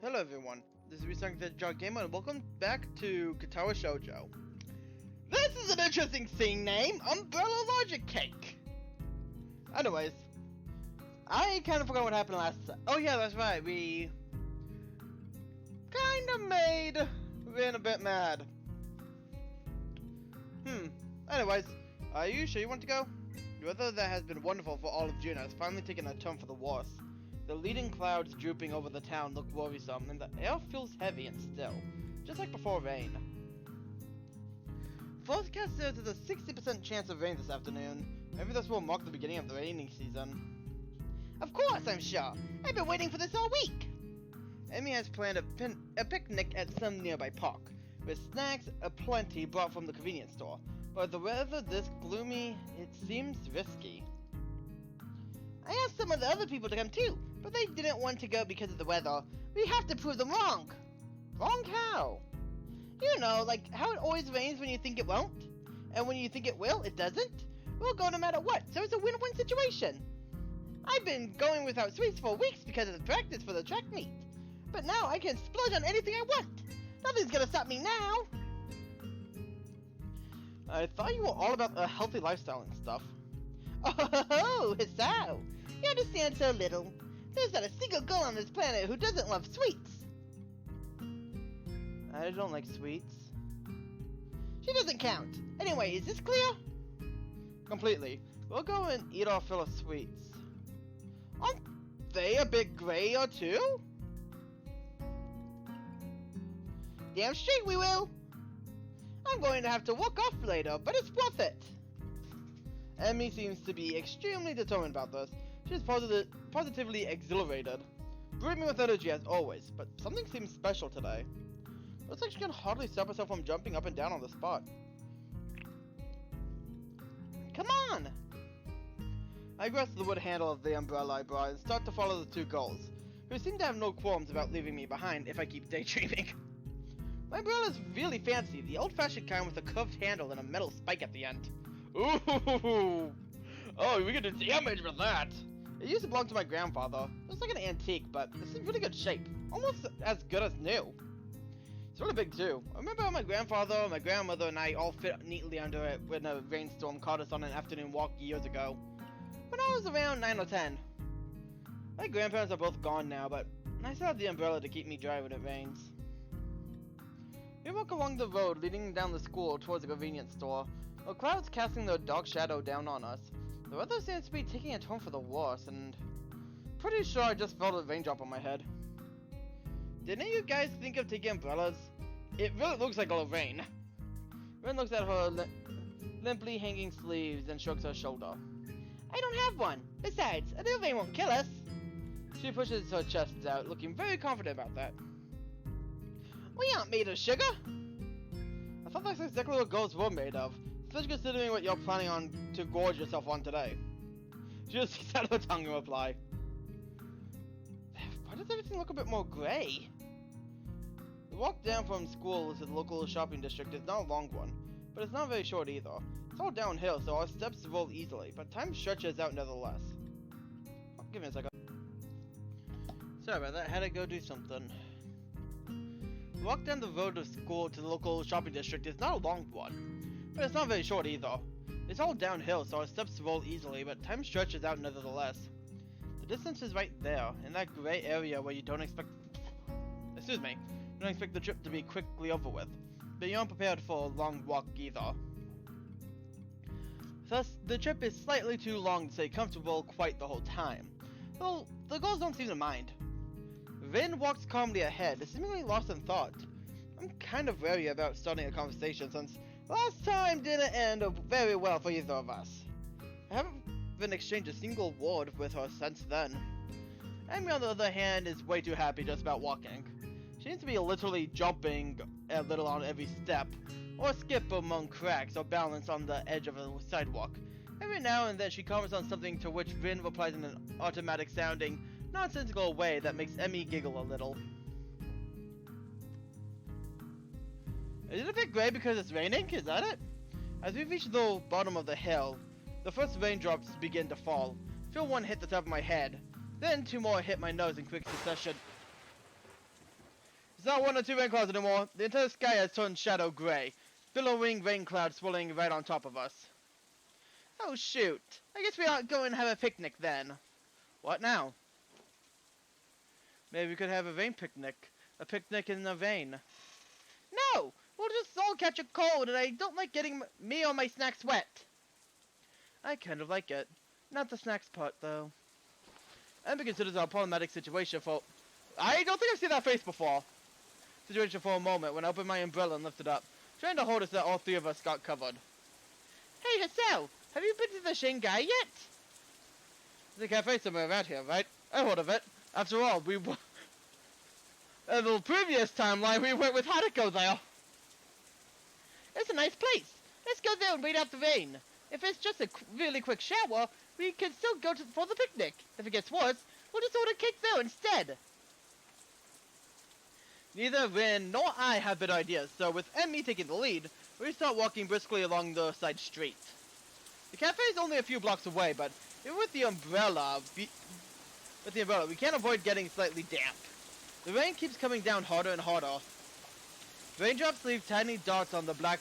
Hello everyone, this is Restarting the Jog Gamer and welcome back to Katawa Shoujo. This is an interesting scene name, Umbrella Logic Cake! Anyways, I kind of forgot what happened last time. Oh yeah, that's right, we kind of made Rin a bit mad. Anyways, are you sure you want to go? The weather that has been wonderful for all of June has finally taken a turn for the worse. The leading clouds drooping over the town look worrisome, and the air feels heavy and still, just like before rain. Forecast says there's a 60% chance of rain this afternoon. Maybe this will mark the beginning of the rainy season. Of course, I'm sure. I've been waiting for this all week. Emmy has planned a picnic at some nearby park, with snacks aplenty brought from the convenience store. But with the weather this gloomy, it seems risky. I asked some of the other people to come too, but they didn't want to go because of the weather. We have to prove them wrong. Wrong how? You know, like how it always rains when you think it won't, and when you think it will, it doesn't. We'll go no matter what, so it's a win-win situation. I've been going without sweets for weeks because of the practice for the track meet, but now I can splurge on anything I want. Nothing's gonna stop me now. I thought you were all about a healthy lifestyle and stuff. Oh, so you understand so little. There's not a single girl on this planet who doesn't love sweets. I don't like sweets. She doesn't count. Anyway, is this clear? Completely. We'll go and eat our fill of sweets. Aren't they a bit gray or two? Damn straight we will. I'm going to have to walk off later, but it's worth it. Emmy seems to be extremely determined about this. She's positively exhilarated, brimming with energy as always, but something seems special today. Looks like she can hardly stop herself from jumping up and down on the spot. Come on! I grasp the wood handle of the umbrella I brought and start to follow the two girls, who seem to have no qualms about leaving me behind if I keep daydreaming. My umbrella's really fancy, the old-fashioned kind with a curved handle and a metal spike at the end. Ooh! Oh, we can do damage with that! It used to belong to my grandfather. It's like an antique, but it's in really good shape. Almost as good as new. It's really big too. I remember how my grandfather, my grandmother, and I all fit neatly under it when a rainstorm caught us on an afternoon walk years ago. When I was around 9 or 10. My grandparents are both gone now, but I still have the umbrella to keep me dry when it rains. We walk along the road leading down the school towards the convenience store, the clouds casting their dark shadow down on us. The weather seems to be taking a turn for the worse, and pretty sure I just felt a raindrop on my head. Did any of you guys think of taking umbrellas? It really looks like it'll rain. Rin looks at her limply hanging sleeves and shrugs her shoulder. I don't have one. Besides, a little rain won't kill us. She pushes her chest out, looking very confident about that. We aren't made of sugar. I thought that's exactly what girls were made of. Especially considering what you're planning on to gorge yourself on today. She just sticks out her tongue in reply. Why does everything look a bit more grey? The walk down from school to the local shopping district is not a long one, but it's not very short either. It's all downhill, so our steps roll easily, but time stretches out nevertheless. Oh, give me a second. Sorry about that, had to go do something. The walk down the road of school to the local shopping district is not a long one. But it's not very short either. It's all downhill, so our steps roll easily, but time stretches out nevertheless. The distance is right there, in that gray area where you don't expect the trip to be quickly over with, but you aren't prepared for a long walk either. Thus, the trip is slightly too long to stay comfortable quite the whole time. Though, the girls don't seem to mind. Rin walks calmly ahead, seemingly lost in thought. I'm kind of wary about starting a conversation since last time didn't end very well for either of us. I haven't been exchanged a single word with her since then. Amy, on the other hand, is way too happy just about walking. She seems to be literally jumping a little on every step, or skip among cracks, or balance on the edge of a sidewalk. Every now and then she comments on something to which Rin replies in an automatic sounding, nonsensical way that makes Emmy giggle a little. Is it a bit grey because it's raining? Is that it? As we reach the bottom of the hill, the first raindrops begin to fall. Feel one hit the top of my head, then two more hit my nose in quick succession. It's not one or two rain clouds anymore. The entire sky has turned shadow gray. Billowing rain clouds swirling right on top of us. Oh shoot. I guess we ought to go and have a picnic then. What now? Maybe we could have a rain picnic. A picnic in the rain. No! We'll just all catch a cold, and I don't like getting me or my snacks wet. I kind of like it. Not the snacks part, though. Ember considers our problematic situation for... I don't think I've seen that face before. Situation for a moment when I opened my umbrella and lifted up, trying to hold us that all three of us got covered. Hey, Hassel! Have you been to the Shanghai yet? There's a cafe somewhere around here, right? I heard of it. After all, we were... In the previous timeline, we went with Hadako there. It's a nice place. Let's go there and wait out the rain. If it's just a really quick shower, we can still go for the picnic. If it gets worse, we'll just order cake there instead. Neither Rin nor I have better ideas, so with me taking the lead, we start walking briskly along the side street. The cafe is only a few blocks away, but even with the umbrella, we can't avoid getting slightly damp. The rain keeps coming down harder and harder. Raindrops leave tiny dots on the black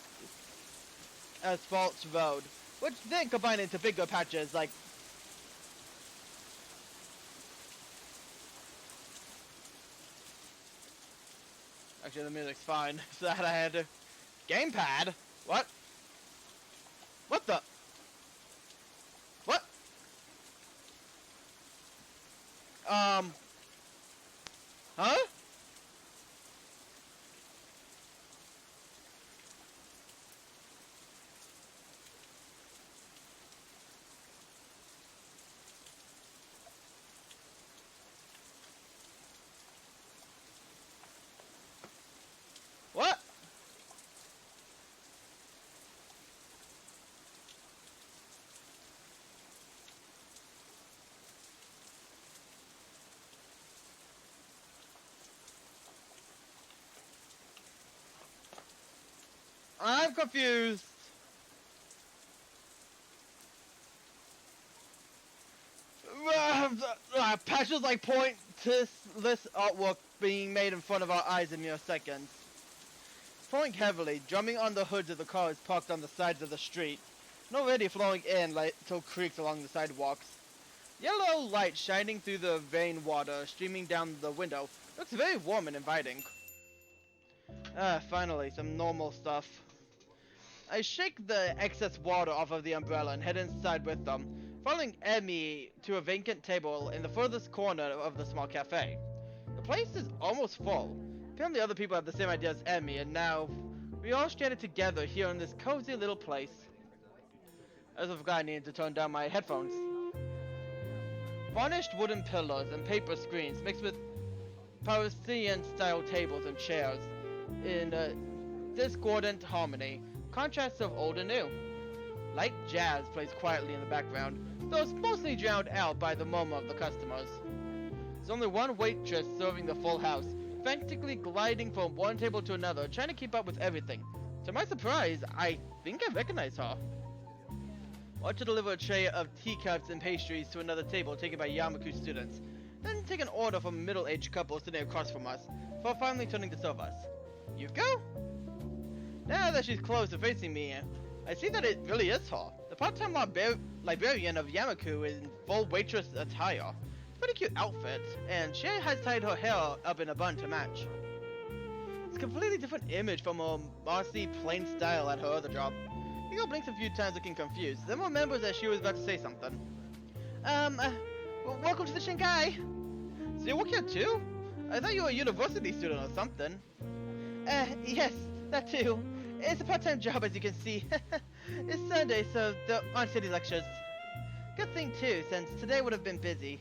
asphalt road, which then combine into bigger patches like... Actually, the music's fine. So that I had to... Gamepad? What? What the... What? Huh? What? I'm confused. Patches like point to this artwork being made in front of our eyes in mere seconds. Falling heavily, drumming on the hoods of the cars parked on the sides of the street, and already flowing in like little creeks along the sidewalks. Yellow light shining through the rain water streaming down the window looks very warm and inviting. Finally, some normal stuff. I shake the excess water off of the umbrella and head inside with them, following Emmy to a vacant table in the furthest corner of the small cafe. The place is almost full. Apparently other people have the same idea as Emmy, and now we all stranded together here in this cozy little place. I also forgot I needed to turn down my headphones. Varnished wooden pillars and paper screens mixed with Parisian-style tables and chairs in discordant harmony, contrasts of old and new. Light jazz plays quietly in the background, though it's mostly drowned out by the murmur of the customers. There's only one waitress serving the full house, frantically gliding from one table to another, trying to keep up with everything. To my surprise, I think I recognize her. Watch her deliver a tray of teacups and pastries to another table taken by Yamaku students, then take an order from a middle-aged couple sitting across from us, before finally turning to serve us. Yuko? Now that she's close to facing me, I see that it really is her. The part-time librarian of Yamaku in full waitress attire. Pretty cute outfit, and she has tied her hair up in a bun to match. It's a completely different image from her mossy, plain style at her other job. Yuko blinks a few times looking confused, then remembers that she was about to say something. Welcome to the Shanghai! So you work here too? I thought you were a university student or something. Yes, that too. It's a part-time job, as you can see. It's Sunday, so there aren't city lectures. Good thing too, since today would have been busy.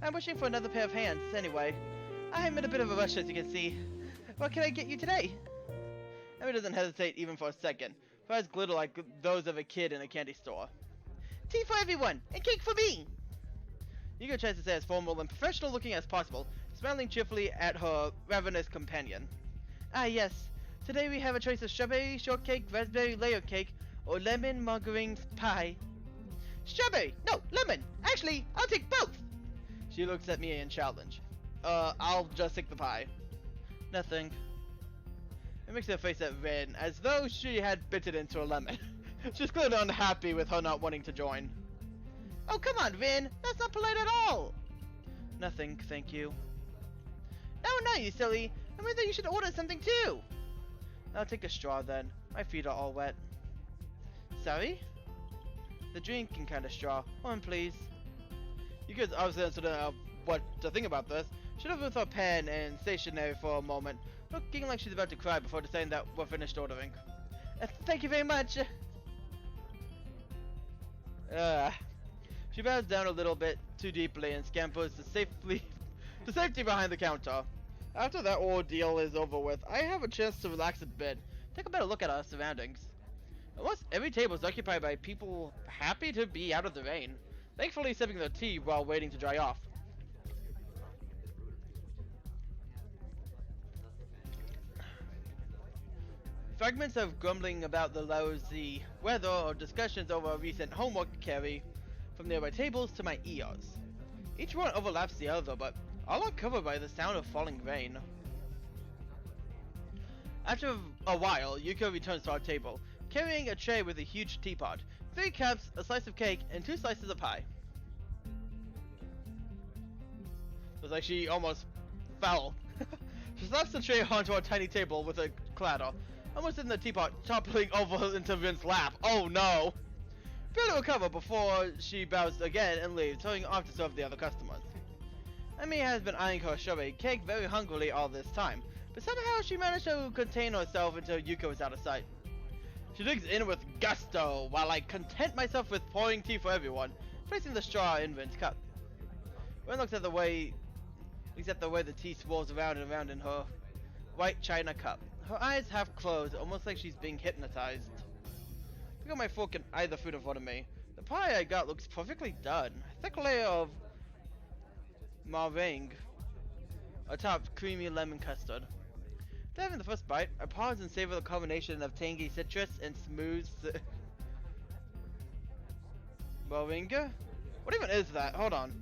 I'm wishing for another pair of hands, anyway. I'm in a bit of a rush, as you can see. What can I get you today? Emmy doesn't hesitate even for a second. Her eyes glitter like those of a kid in a candy store. Tea for everyone, and cake for me! Yuko tries to stay as formal and professional looking as possible, smiling cheerfully at her ravenous companion. Ah yes, today we have a choice of strawberry shortcake, raspberry layer cake, or lemon margarine pie. Strawberry! No, lemon! Actually, I'll take both! She looks at me in challenge. I'll just take the pie. Nothing. It makes her face at Rin, as though she had bitten into a lemon. She's clearly unhappy with her not wanting to join. Oh, come on, Rin! That's not polite at all! Nothing, thank you. No, you silly! I mean that you should order something too! I'll take a straw then. My feet are all wet. Sorry? The drinking kind of straw. One, please. You guys obviously don't know what to think about this. She looked with her pen and stationery for a moment, looking like she's about to cry before deciding that we're finished ordering. Thank you very much! She bows down a little bit too deeply and scampers to safety behind the counter. After that ordeal is over with, I have a chance to relax a bit, take a better look at our surroundings. Almost every table is occupied by people happy to be out of the rain, thankfully sipping their tea while waiting to dry off. Fragments of grumbling about the lousy weather or discussions over recent homework carry from nearby tables to my ears. Each one overlaps the other, but all are covered by the sound of falling rain. After a while, Yuko returns to our table, carrying a tray with a huge teapot, 3 cups, a slice of cake, and 2 slices of pie. Looks like she almost fell. She slaps the tray onto our tiny table with a clatter, almost in the teapot toppling over into Vin's lap. Oh no! Barely recover before she bows again and leaves, hurrying off to serve the other customers. Emi has been eyeing her strawberry cake very hungrily all this time, but somehow she managed to contain herself until Yuko is out of sight. She digs in with gusto, while I content myself with pouring tea for everyone, placing the straw in Vin's cup. Rin looks at the way the tea swirls around and around in her white china cup. Her eyes half closed, almost like she's being hypnotized. I got my fork and eye the food in front of me. The pie I got looks perfectly done. A thick layer of meringue atop creamy lemon custard. After having the first bite, I pause and savor the combination of tangy citrus and smooth meringue? What even is that? Hold on.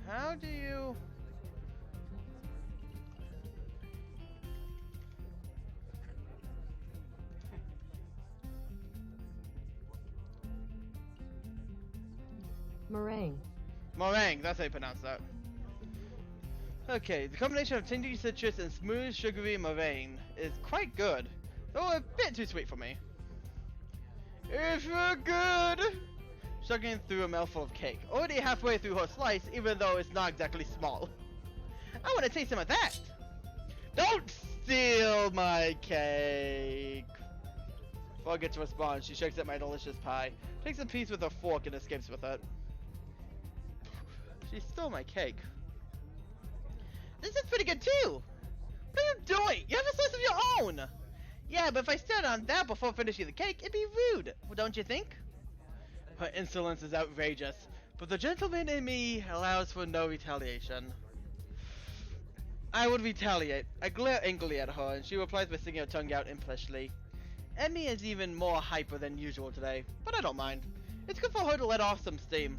How do you... Meringue. Meringue, that's how you pronounce that. Okay, the combination of tangy citrus and smooth sugary meringue is quite good, though a bit too sweet for me. It's good! Sucking through a mouthful of cake, already halfway through her slice, even though it's not exactly small. I want to taste some of that! Don't steal my cake! Before I get to respond, she shakes at my delicious pie, takes a piece with a fork and escapes with it. She stole my cake. This is pretty good too! What are you doing? You have a slice of your own! Yeah, but if I stared on that before finishing the cake, it'd be rude, don't you think? Her insolence is outrageous, but the gentleman in me allows for no retaliation. I would retaliate. I glare angrily at her, and she replies by sticking her tongue out impishly. Emmy is even more hyper than usual today, but I don't mind. It's good for her to let off some steam.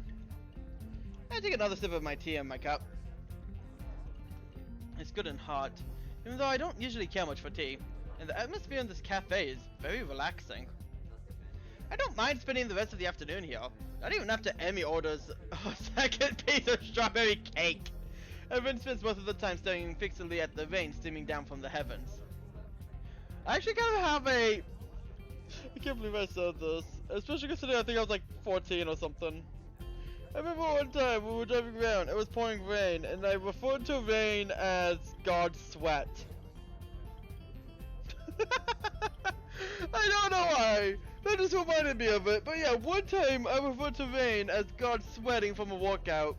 I take another sip of my tea in my cup. It's good and hot, even though I don't usually care much for tea, and the atmosphere in this cafe is very relaxing. I don't mind spending the rest of the afternoon here, not even after Emmy orders a second piece of strawberry cake. Everyone spends most of the time staring fixedly at the rain streaming down from the heavens. I actually kind of have a... I can't believe I said this, especially considering I think I was like 14 or something. I remember one time we were driving around, it was pouring rain, and I referred to rain as God's sweat. I don't know why, that just reminded me of it, but yeah, one time I referred to rain as God sweating from a workout.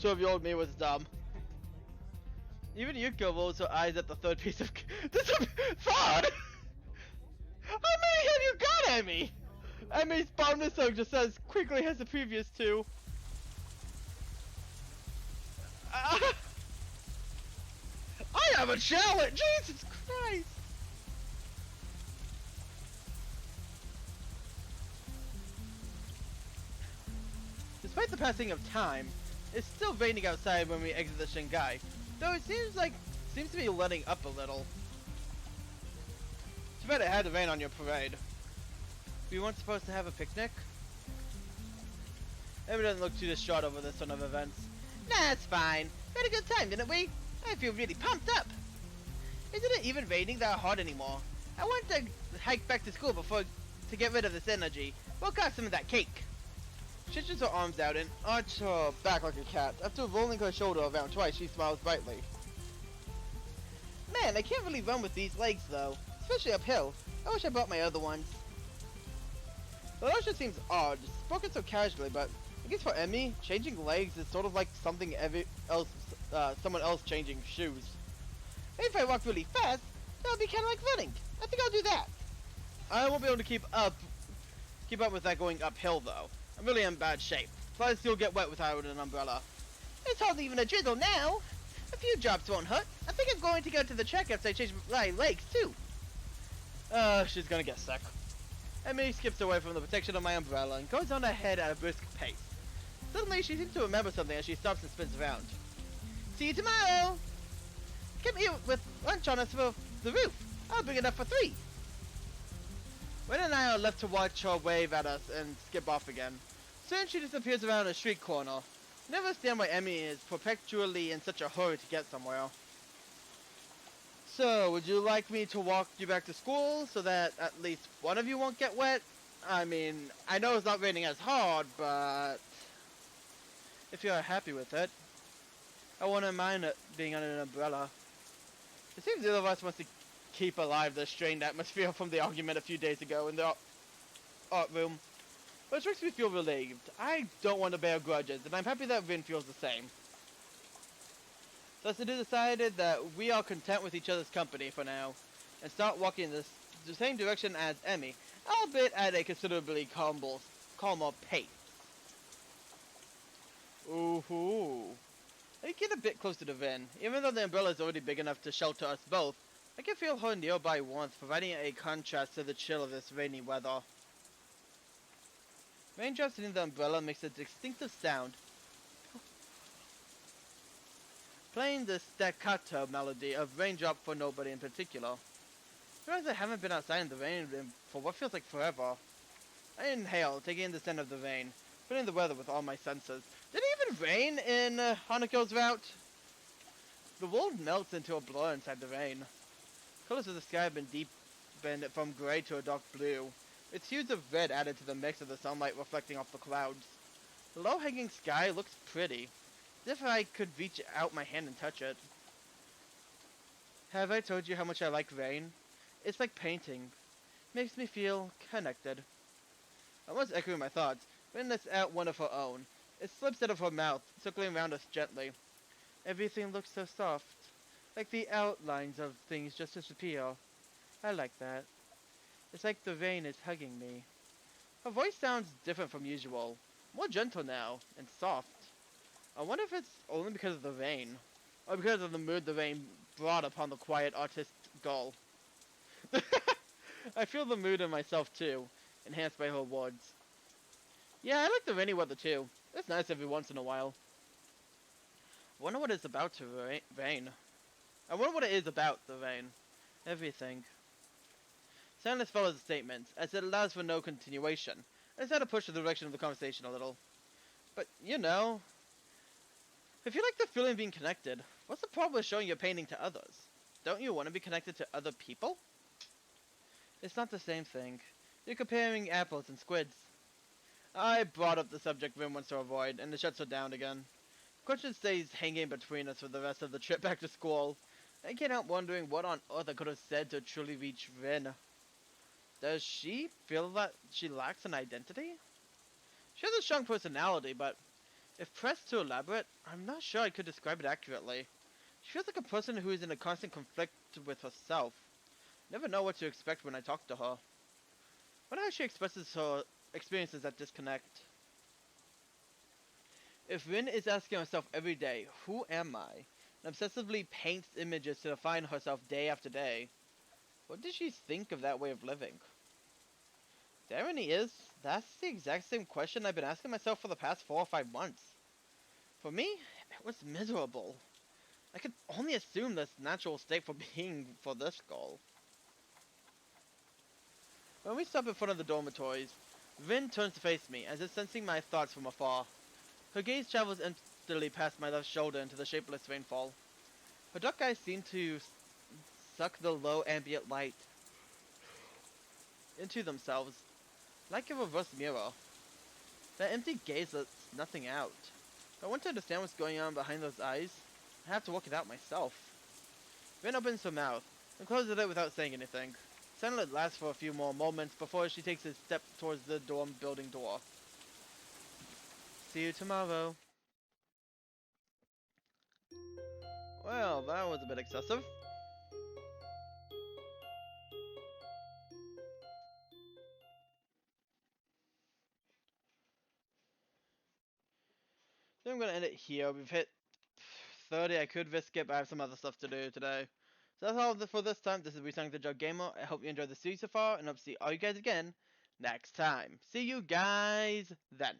12-year-old me was dumb. Even Yuko rolls her eyes at the third piece of this is fraud! How many have you got, Emmy? Emmy's boundless song just as quickly as the previous two. I have a challenge! Jesus Christ! the passing of time, it's still raining outside when we exit the Shanghai, though it seems to be letting up a little. Too bad it had to rain on your parade. We weren't supposed to have a picnic? Emmy doesn't look too distraught over this sort of events. Nah, it's fine. We had a good time, didn't we? I feel really pumped up. Isn't it even raining that hard anymore? I want to hike back to school to get rid of this energy. We'll got some of that cake. She stretches her arms out and arches her back like a cat. After rolling her shoulder around twice, she smiles brightly. Man, I can't really run with these legs though, especially uphill. I wish I brought my other ones. The notion seems odd, spoken so casually, but I guess for Emmy, changing legs is sort of like someone else changing shoes. Maybe if I walk really fast, that'll be kind of like running. I think I'll do that. I won't be able to keep up with that going uphill though. I'm really in bad shape. Plus, you'll get wet without an umbrella. It's hardly even a drizzle now. A few drops won't hurt. I think I'm going to go to the track after I change my legs too. She's gonna get sick. Emmy skips away from the protection of my umbrella and goes on ahead at a brisk pace. Suddenly, she seems to remember something as she stops and spins around. See you tomorrow! Come here with lunch on us for the roof. I'll bring it up for 3. Ren and I are left to watch her wave at us and skip off again. Soon she disappears around a street corner. I never understand why Emmy is perpetually in such a hurry to get somewhere. So, would you like me to walk you back to school so that at least one of you won't get wet? I mean, I know it's not raining as hard, but if you're happy with it, I wouldn't mind it being under an umbrella. It seems the other of us wants to keep alive the strained atmosphere from the argument a few days ago in the art room, which makes me feel relieved. I don't want to bear grudges, and I'm happy that Vin feels the same. Thus it is decided that we are content with each other's company for now, and start walking in the same direction as Emmy, albeit at a considerably calmer pace. Ooh. I get a bit closer to Vin. Even though the umbrella is already big enough to shelter us both, I can feel her nearby warmth, providing a contrast to the chill of this rainy weather. Raindrops hitting the umbrella makes a distinctive sound, playing the staccato melody of Raindrop for Nobody in particular. I realize I haven't been outside in the rain for what feels like forever. I inhale, taking in the scent of the rain, feeling the weather with all my senses. Did it even rain in Hanako's route? The world melts into a blur inside the rain. Colors of the sky have been deepened from gray to a dark blue. Its hues of red added to the mix of the sunlight reflecting off the clouds. The low-hanging sky looks pretty, as if I could reach out my hand and touch it. Have I told you how much I like rain? It's like painting. Makes me feel connected. I was echoing my thoughts, when lets out one of her own. It slips out of her mouth, circling around us gently. Everything looks so soft, like the outlines of things just disappear. I like that. It's like the rain is hugging me. Her voice sounds different from usual, more gentle now, and soft. I wonder if it's only because of the rain, or because of the mood the rain brought upon the quiet artist girl. I feel the mood in myself too, enhanced by her words. Yeah, I like the rainy weather too. It's nice every once in a while. I wonder what it's about to rain. I wonder what it is about the rain. Everything. Silence follows the statements, as it allows for no continuation. I decided to push the direction of the conversation a little. But, you know, if you like the feeling of being connected, what's the problem with showing your painting to others? Don't you want to be connected to other people? It's not the same thing. You're comparing apples and squids. I brought up the subject Vin wants to avoid, and it shuts her down again. Question stays hanging between us for the rest of the trip back to school. I can't help wondering what on earth I could have said to truly reach Vin. Does she feel that she lacks an identity? She has a strong personality, but if pressed to elaborate, I'm not sure I could describe it accurately. She feels like a person who is in a constant conflict with herself. Never know what to expect when I talk to her. Wonder how she expresses her experiences that disconnect. If Rin is asking herself every day, who am I? And obsessively paints images to define herself day after day, what does she think of that way of living? The irony is, that's the exact same question I've been asking myself for the past 4 or 5 months. For me, it was miserable. I could only assume this natural state for being for this goal. When we stop in front of the dormitories, Vin turns to face me, as if sensing my thoughts from afar. Her gaze travels instantly past my left shoulder into the shapeless rainfall. Her dark eyes seem to suck the low ambient light into themselves, like a reverse mirror. That empty gaze lets nothing out. If I want to understand what's going on behind those eyes, I have to work it out myself. Vin opens her mouth, and closes it without saying anything. Silence lasts for a few more moments before she takes a step towards the dorm building door. See you tomorrow. Well, that was a bit excessive. So I'm gonna end it here. We've hit 30. I could risk it, but I have some other stuff to do today. So that's all for this time. This is Resung the Jug Gamer. I hope you enjoyed the series so far, and hope to see all you guys again next time. See you guys then.